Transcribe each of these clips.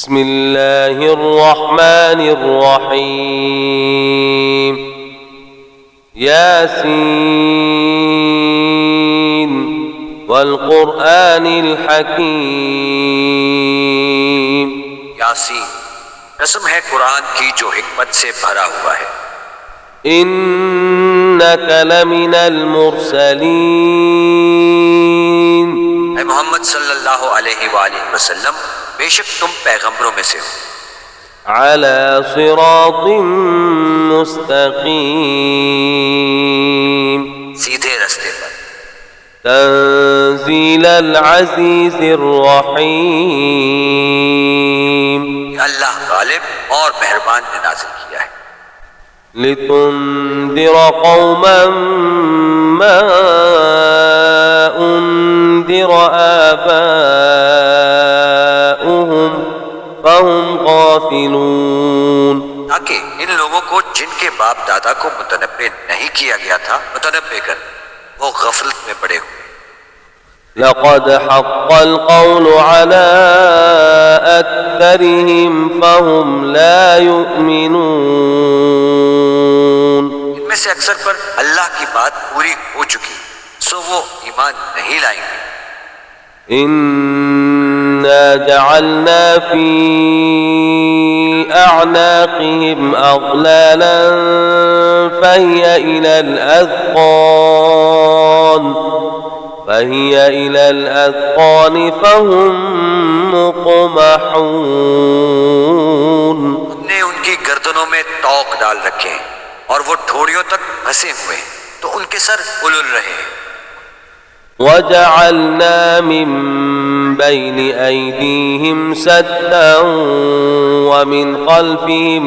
बिस्मिल्लाहिर्रहमानिर्रहीम। यासीन वल क़ुरआनिल हकीम। यासीन, कसम है कुरान की जो हिकमत से भरा हुआ है। इन्नका लमिनल मुरसलीन। ऐ मोहम्मद सल्लल्लाहु अलैहि वसल्लम, बेशक तुम पैगंबरों में से हो। अला सिरातिम मुस्तकीम। सीधे रास्ते पर। तंजीलल अज़ीज़िर रहीम। अल्लाह गालिब और मेहरबान ने नाज़िल किया है। लितुंदिर कौमन मा उन्दिर आबाउहुम फहुम गाफिलून। ताकि इन लोगों को जिनके बाप दादा को मुतनब्बे नहीं किया गया था मुतनब्बे कर, वो गफलत में पड़े हुए। लक़द हक़्क़ल क़ौलु अला अक्सरिहिम फहुम ला युमिनून। इनमें से अक्सर पर अल्लाह की बात पूरी हो चुकी, सो वो ईमान नहीं लाएंगे। इन्ना जअलना फी अअनाक़िहिम अग़लालन फहिय इलल अज़क़ान फहुम मुक़महून। हमने उनकी गर्दनों में तौक डाल रखे हैं और वो ठोड़ियों तक फंसे हुए हैं, तो उनके सर उलझ रहे हैं। वजअलना मिन बैनि ऐदीहिम सद्दन वमिन खल्फिहिम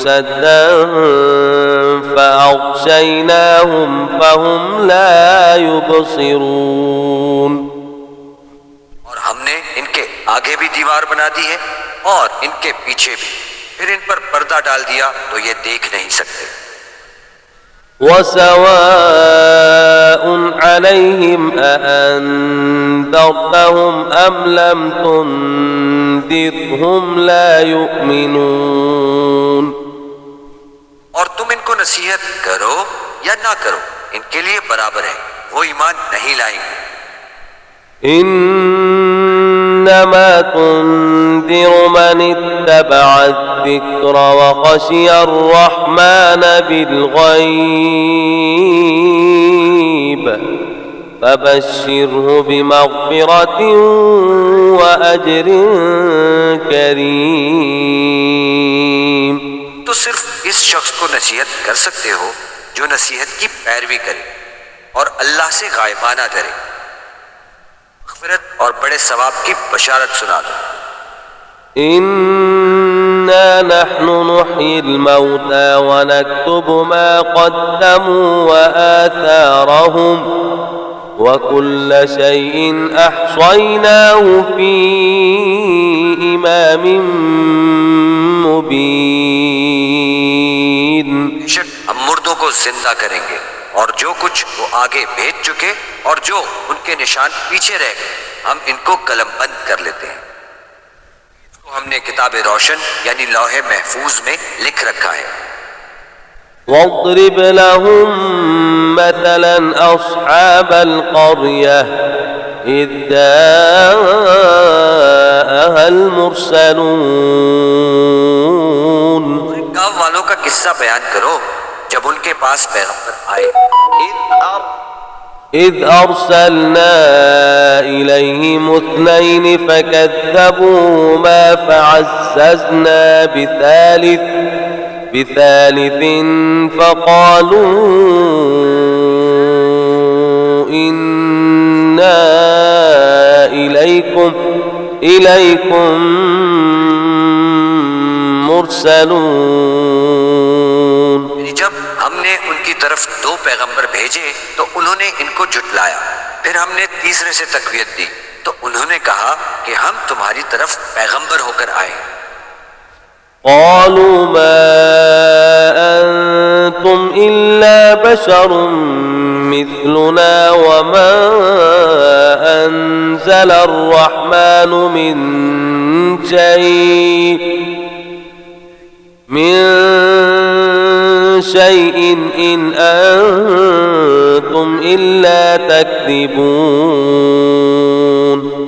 सद्दन फ़अग़शयनाहुम फ़हुम ला युबसिरून। और हमने इनके आगे भी दीवार बना दी है और इनके पीछे भी, फिर इन पर पर्दा डाल दिया तो ये देख नहीं सकते। वसवाउन अलैहिम अअन्ज़रतहुम अम लम तुन्ज़िरहुम ला युमिनून। और तुम इनको नसीहत करो या ना करो, इनके लिए बराबर है, वो ईमान नहीं लाएंगे। इन्नमा तुन्ज़िरु मन इत्तबअ अज़्ज़िक्र व ख़शिया अर्रहमान बिलग़ैब फबश्शिरहु बिमग़फ़िरतिन व अज्रिन करीम। तो सिर्फ इस शख्स को नसीहत कर सकते हो जो नसीहत की पैरवी करे और अल्लाह से गायबाना डरे, मग़फ़िरत और बड़े सवाब की बशारत सुना दो। इन्ना नहनु नुह्यिल मौता व नक्तुबु मा क़द्दमू व आथारहुम व कुल्ल शैइन अहसयनाहु फी इमामिन मुबीन। बेशक हम मुर्दों को जिंदा करेंगे और जो कुछ वो आगे भेज चुके और जो उनके निशान पीछे रह गए, हम इनको कलमबंद कर लेते हैं। इसको हमने किताब रोशन यानी लौहे महफूज में लिख रखा है। वज़रिब लहुम मसलन अस्हाबल क़र्यह इज़ जाअहल मुरसलून। गाँव वालों का किस्सा बयान करो जब उनके पास पैगंबर आए। إذ أرسلنا إليهم اثنين فكذبوهما فعززنا بثالث فقالوا إنا إليكم مرسلون। जब हमने उनकी तरफ दो पैगंबर भेजे तो उन्होंने इनको झुटलाया, फिर हमने तीसरे से तकवीत दी तो उन्होंने कहा कि हम तुम्हारी तरफ पैगंबर होकर आए। قالوا ما أنتم إلا بشر مثلنا وما أنزل الرحمن من شيء إن أنتم إلا تكذبون.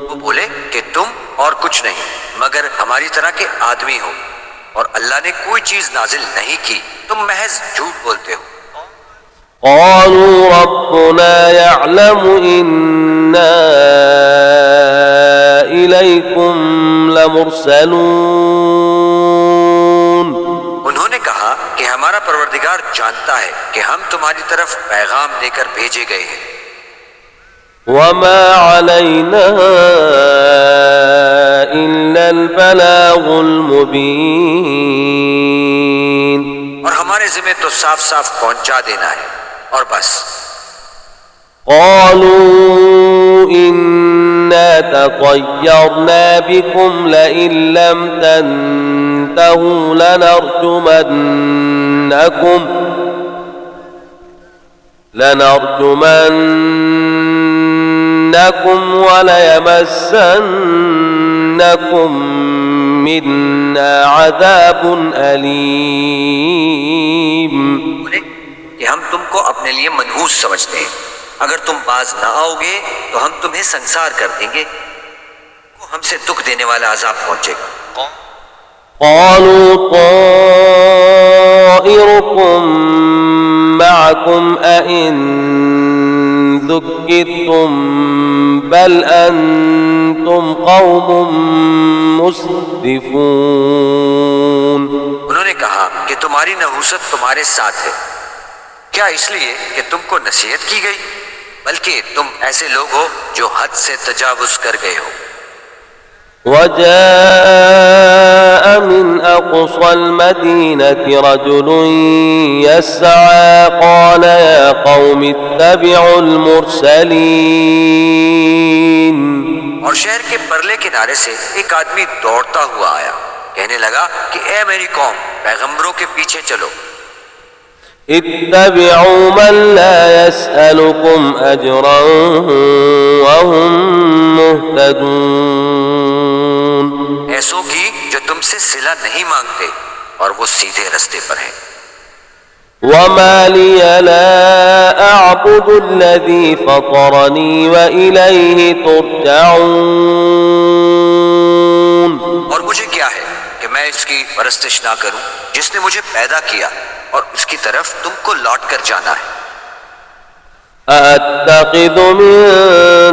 वो बोले कि तुम और कुछ नहीं मगर हमारी तरह के आदमी हो और अल्लाह ने कोई चीज नाजिल नहीं की, तुम महज झूठ बोलते हो. قالوا ربنا يعلم إنا إليكم لمرسلون. उन्होंने कहा कि हमारा परवरदिगार जानता है कि हम तुम्हारी तरफ पैगाम देकर भेजे गए हैं. وما علينا إلا البلاغ المبين. और हमारे जिम्मे तो साफ साफ पहुंचा देना है और बस. قالوا إنا تطيرنا بكم لئن لم تنتهوا لنرجمنكم وليمسنكم منا عذاب أليم. बोले कि हम तुमको अपने लिए मनहूस समझते हैं, अगर तुम बाज ना आओगे तो हम तुम्हें संसार कर देंगे, हमसे दुख देने वाला अजाब पहुंचेगा. قالوا طائركم معكم أئن ذكرتم بل أنتم قوم مسرفون. उन्होंने कहा कि तुम्हारी नहूसत तुम्हारे साथ है, क्या इसलिए कि तुमको नसीहत की गई, बल्कि तुम ऐसे लोग हो जो हद से तजावुज कर गए हो. وجاء من أقصى المدينة رجل يسعى قال يا قوم اتبعوا المرسلين. और शहर के परले किनारे से एक आदमी दौड़ता हुआ आया, कहने लगा कि ए मेरी कौम, पैगंबरों के पीछे चलो. اتبعوا من لا يسألكم أجرا وهم مهتدون. ऐसों की जो तुमसे सिला नहीं मांगते और वो सीधे रास्ते पर हैं. وما لي لا أعبد الذي فطرني وإليه ترجعون. और मुझे क्या है कि मैं इसकी परस्तिश ना करूं जिसने मुझे पैदा किया और उसकी तरफ तुमको लौट कर जाना है. أتخذ من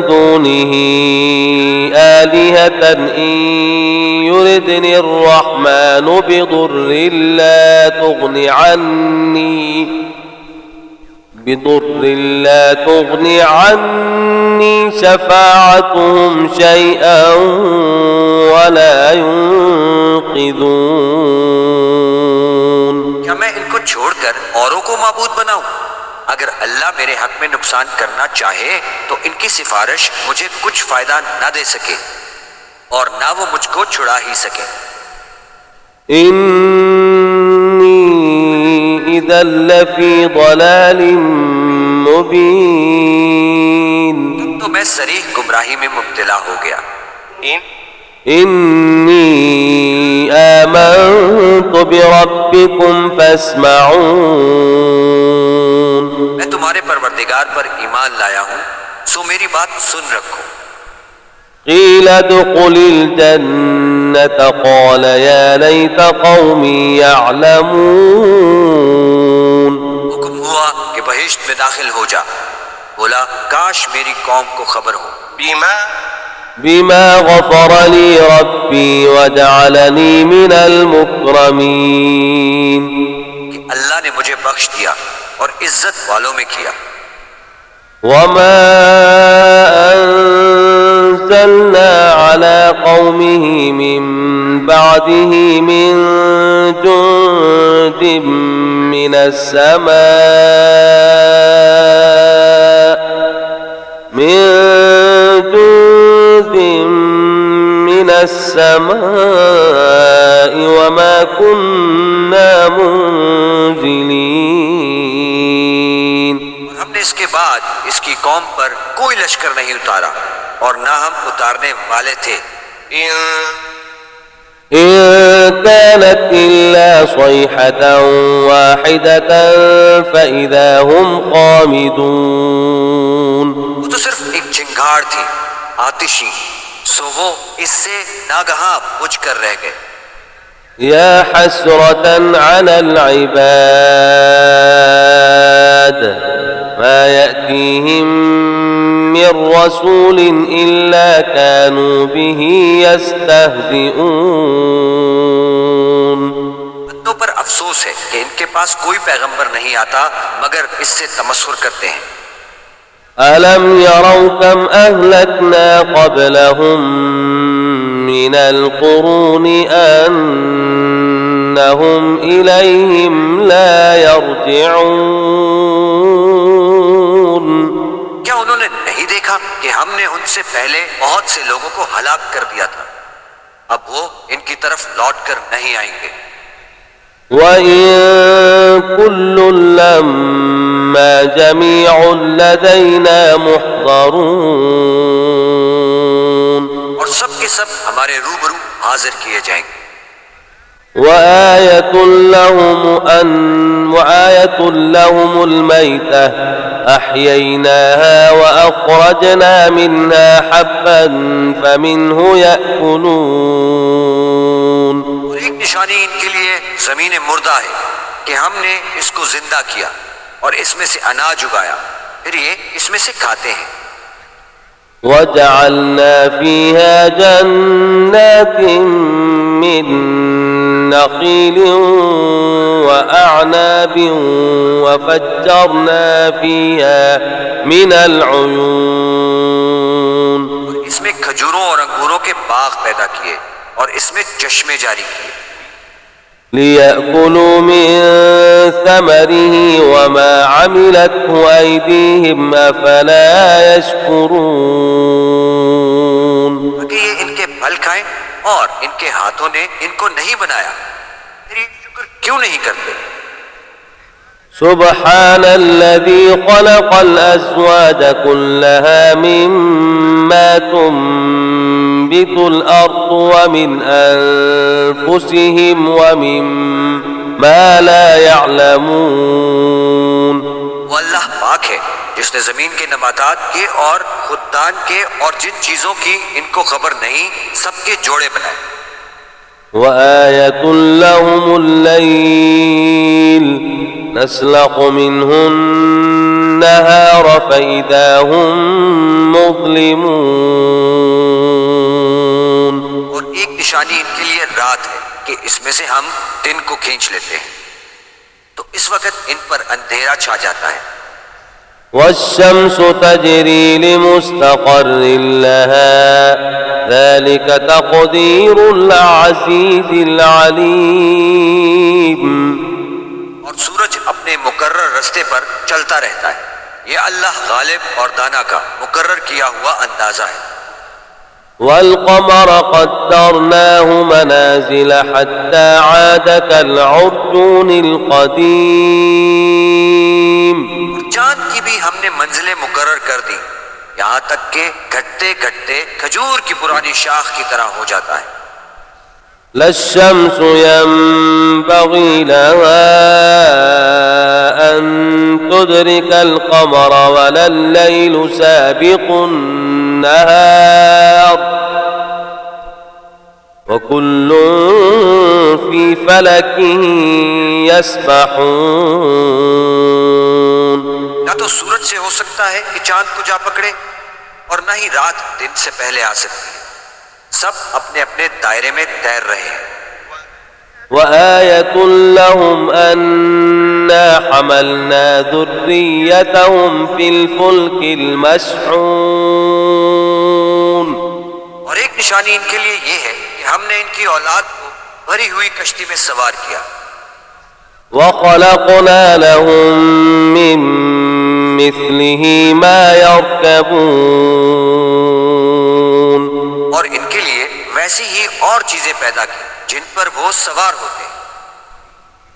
دونه آلهة إن يردني الرحمن بضر لا تغني عني شفاعتهم شيئا ولا ينقذون. क्या मैं इनको छोड़कर औरों को माबूद बनाऊं? अगर अल्लाह मेरे हक में नुकसान करना चाहे तो इनकी सिफारिश मुझे कुछ फायदा न दे सके और ना वो मुझको छुड़ा ही सके. إني إذا لفي ضلال مبين. तो मैं सरीह गुमराही में मुब्तला हो गया. إني آمنت بربكم فاسمعون. मैं तुम्हारे परवरदिगार पर ईमान लाया हूं, सो मेरी बात सुन रखो. قيل ادخل الجنة قال يا ليت قومي يعلمون. हुक्म हुआ कि बहिश्त में दाखिल हो जा. बोला काश मेरी कौम को खबर हो. بما غفر لي ربي وجعلني من المكرمين. कि अल्लाह ने मुझे बख्श दिया और इज्जत वालों में किया. وما أنزلنا على قومه من بعده من جند من السماء وما كنا منزلين. हमने इसके बाद इसकी कौम पर कोई लश्कर नहीं उतारा और न हम उतारने वाले थे। إن كانت إلا صيحة واحدة فإذا هم خامدون। वो तो सिर्फ एक चिंगार थी आतिशी, सो वो इससे नागहां बुझ कर रह गए। يا حسرة على العباد ما يأتيهم من رسول إلا كانوا به يستهزئون। बंदों पर अफसोस है कि इनके पास कोई पैगंबर नहीं आता मगर इससे तमस्खुर करते हैं। ألم يروا كم أهلكنا قبلهم من القرون أنهم إليهم لا يرجعون। क्या उन्होंने नहीं देखा कि हमने उनसे पहले बहुत से लोगों को हलाक कर दिया था, अब वो इनकी तरफ लौट कर नहीं आएंगे। وإن كل لما جميع لدينا محضرون। और सब के सब हमारे रूबरू हाजिर किए जाएंगे। وآية لهم الميتة أحييناها وأخرجنا منها حبا فمنه يأكلون। और एक निशानी इनके लिए जमीन मुर्दा है कि हमने इसको जिंदा किया और इसमें से अनाज उगाया, फिर ये इसमें से खाते हैं। وجعلنا فيها جنات من نخيل وأعناب وفجرنا فيها من العيون। इसमें खजूरों और अंगूरों के बाग पैदा किए और इसमें चश्मे जारी किए। ليأكلوا من ثمره وما عملته أيديهم أفلا يشكرون। ताकि ये इनके फल खाएं और इनके हाथों ने इनको नहीं बनाया, फिर ये शुक्र क्यों नहीं करते। سبحان الذي خلق الأزواج كلها مما تنبت الأرض ومن أنفسهم ومما لا يعلمون। वो अल्लाह पाक है जिसने जमीन के नबातात के और खुदान के और जिन चीजों की इनको खबर नहीं सबके जोड़े बनाए। وآية لهم الليل نسلخ منه النهار فإذا هم مظلمون। और एक निशानी इनके लिए रात है कि इसमें से हम दिन को खींच लेते हैं, तो इस वक्त इन पर अंधेरा छा जाता है। والشمس تجري لمستقر لها ذلك تقدير العزيز العليم। और सूरज अपने मुकर्रर रास्ते पर चलता रहता है, ये अल्लाह गालिब और दाना का मुकर्रर किया हुआ अंदाजा है। والقمر قدرناه منازل حتى عاد كالعرجون القديم। चांद की भी हमने मंजिलें मुकर्रर कर दी, यहाँ तक के घटते घटते खजूर की पुरानी शाख की तरह हो जाता है। لا الشمس ينبغي لها أن تدرك القمر ولا الليل سابق النهار وكل في فلك يسبحون। ना तो सूरज से हो सकता है कि चांद को जा पकड़े और न ही रात दिन से पहले आ सकती है, सब अपने अपने दायरे में तैर रहे हैं। وآية لهم أنا حملنا ذريتهم في الفلك المشحون। और एक निशानी इनके लिए ये है कि हमने इनकी औलाद को भरी हुई कश्ती में सवार किया। وخلقنا لهم من مثله ما يركبون। और इनके लिए वैसी ही और चीजें पैदा की जिन पर वो सवार होते हैं।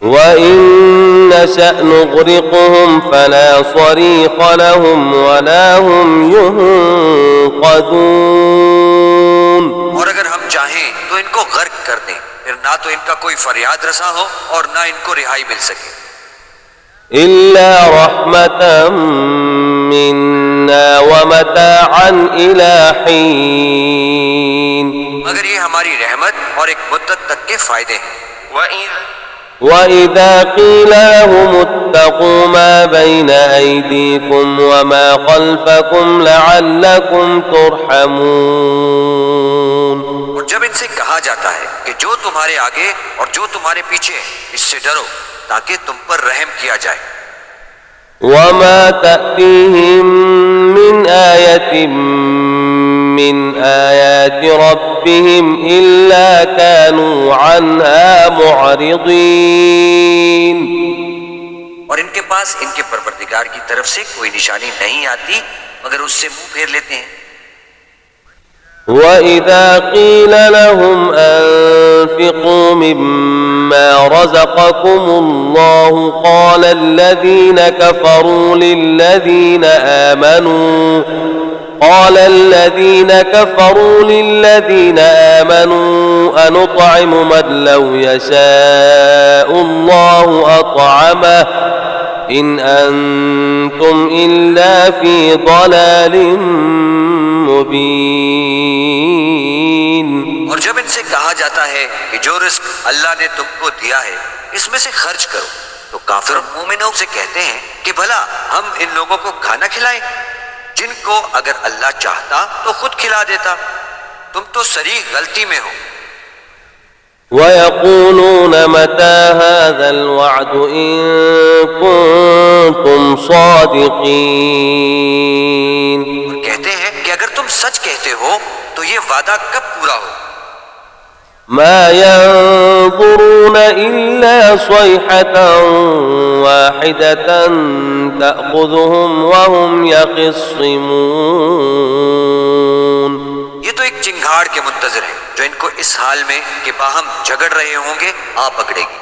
وإن نشأ نغرقهم فلا صريخ لهم ولا هم ينقذون। और अगर हम चाहें तो इनको गर्क कर दें, फिर ना तो इनका कोई फरियाद रसा हो और ना इनको रिहाई मिल सके। إلا رحمة منا ومتاعا إلى حين। मगर ये हमारी रहमत और एक मुद्दत तक के फायदे हैं। وإذا قيل لهم اتقوا ما بين أيديكم وما خلفكم لعلكم ترحمون। और जब इनसे कहा जाता है कि जो तुम्हारे आगे और जो तुम्हारे पीछे है इससे डरो ताकि तुम पर रहम किया जाए। وما تأتيهم من آية من آيات ربهم إلا كانوا عنها معرضين। और इनके पास इनके परवरदिगार की तरफ से कोई निशानी नहीं आती मगर उससे मुंह फेर लेते हैं। وإذا قيل لهم أنفقوا مما رزقكم الله قال الذين كفروا للذين آمنوا أنطعم من لو يشاء الله أطعمه إن أنتم إلا في ضلال मुबीन। और जब इनसे कहा जाता है कि जो रिस्क अल्लाह ने तुमको दिया है इसमें से खर्च करो तो काफिर मोमिनों से कहते हैं कि भला हम इन लोगों को खाना खिलाएं जिनको अगर अल्लाह चाहता तो खुद खिला देता, तुम तो सरीह गलती में हो। ويقولون متى هذا الوعد إن كنتم صادقين। कहते हैं कि अगर तुम सच कहते हो तो ये वादा कब पूरा हो। ما ينظرون إلا صيحة واحدة تأخذهم وهم يخصمون। ये तो एक चिंगाड़ के मुंतजर है जो इनको इस हाल में कि बाहम झगड़ रहे होंगे आ पकड़ेगी।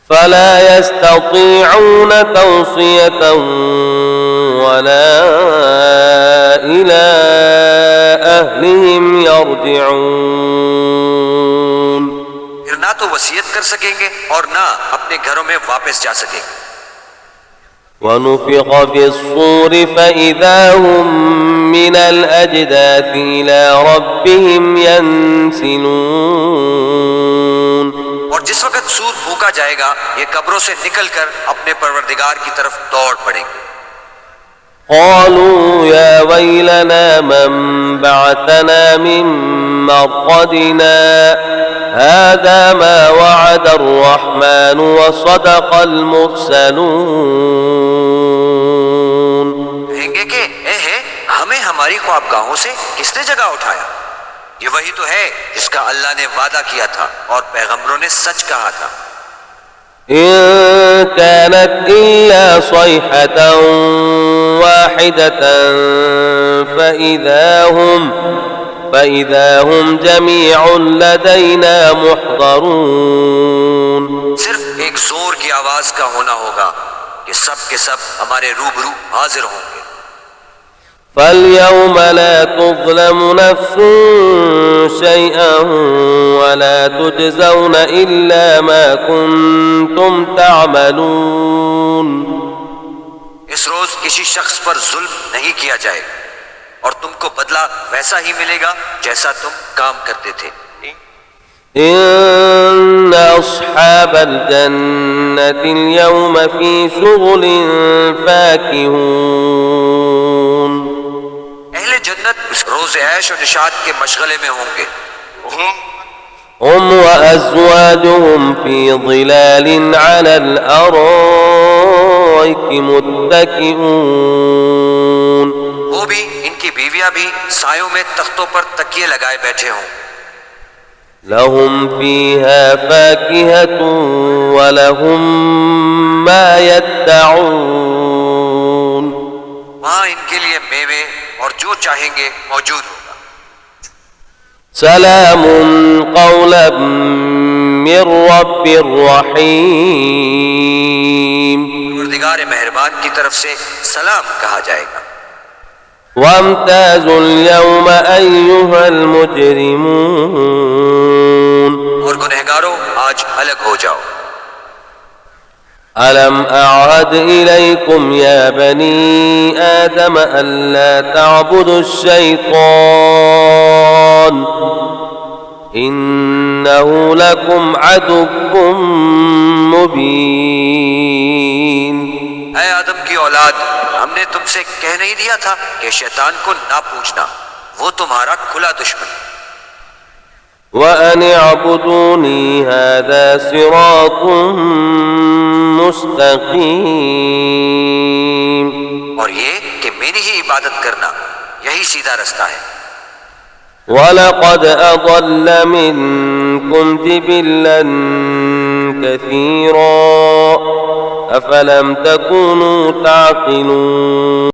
فلا يستطيعون توصية ولا إلى أهلهم يرجعون। फिर ना तो वसीयत कर सकेंगे और ना अपने घरों में वापस जा सकेंगे। ونفخ في الصور فإذا هم من الأجداث إلى ربهم ينسلون। और जिस वक्त सूर फूंका जाएगा ये कब्रों से निकलकर अपने परवरदिगार की तरफ दौड़ पड़ेंगे। قالوا يا ويلنا من بعثنا من مرقدنا هذا ما وعد الرحمن وصدق المرسلون। कहेंगे कि हमें हमारी ख्वाबगाहों से किसने जगह उठाया, ये वही तो है जिसका अल्लाह ने वादा किया था और पैगंबरों ने सच कहा था। إن كانت إلا صيحة واحدة فإذا هم جميع لدينا محضرون। सिर्फ एक जोर की आवाज का होना होगा कि सब के सब हमारे रूबरू हाजिर होंगे। فاليوم لا تظلم نفس شيئا ولا تجزون إلا ما كنتم تعملون। इस रोज किसी शख्स पर जुल्म नहीं किया जाएगा और तुमको बदला वैसा ही मिलेगा जैसा तुम काम करते थे। إن أصحاب الجنة اليوم في شغل فاكهون। अहले जन्नत इस रोज ऐश और निशात के मशगले में होंगे। هم وأزواجهم في ظلال على الأرائك متكئون। वो भी इनकी बीवियां भी सायों में तख्तों पर तकिए लगाए बैठे हों। لهم فيها فاكهة ولهم ما يدعون। वहां इनके लिए मेवे और जो चाहेंगे मौजूद होगा। سلام قولا من رب رحيم परवरदिगार मेहरबान की तरफ से सलाम कहा जाएगा। وامتازوا اليوم أيها المجرمون और गुनहगारों आज अलग हो जाओ। ألم أعهد إليكم يا بني آدم ألا تعبدوا الشيطان إنه لكم عدو مبين। ऐ आदम की औलाद, हमने तुमसे कह नहीं दिया था कि शैतान को ना पूजना, वो तुम्हारा खुला दुश्मन। وأن اعبدوني هذا صراط مستقيم और ये कि मेरी ही इबादत करना, यही सीधा रास्ता है। ولقد أضل منكم جبلا كثيرا أفلم تكونوا تعقلون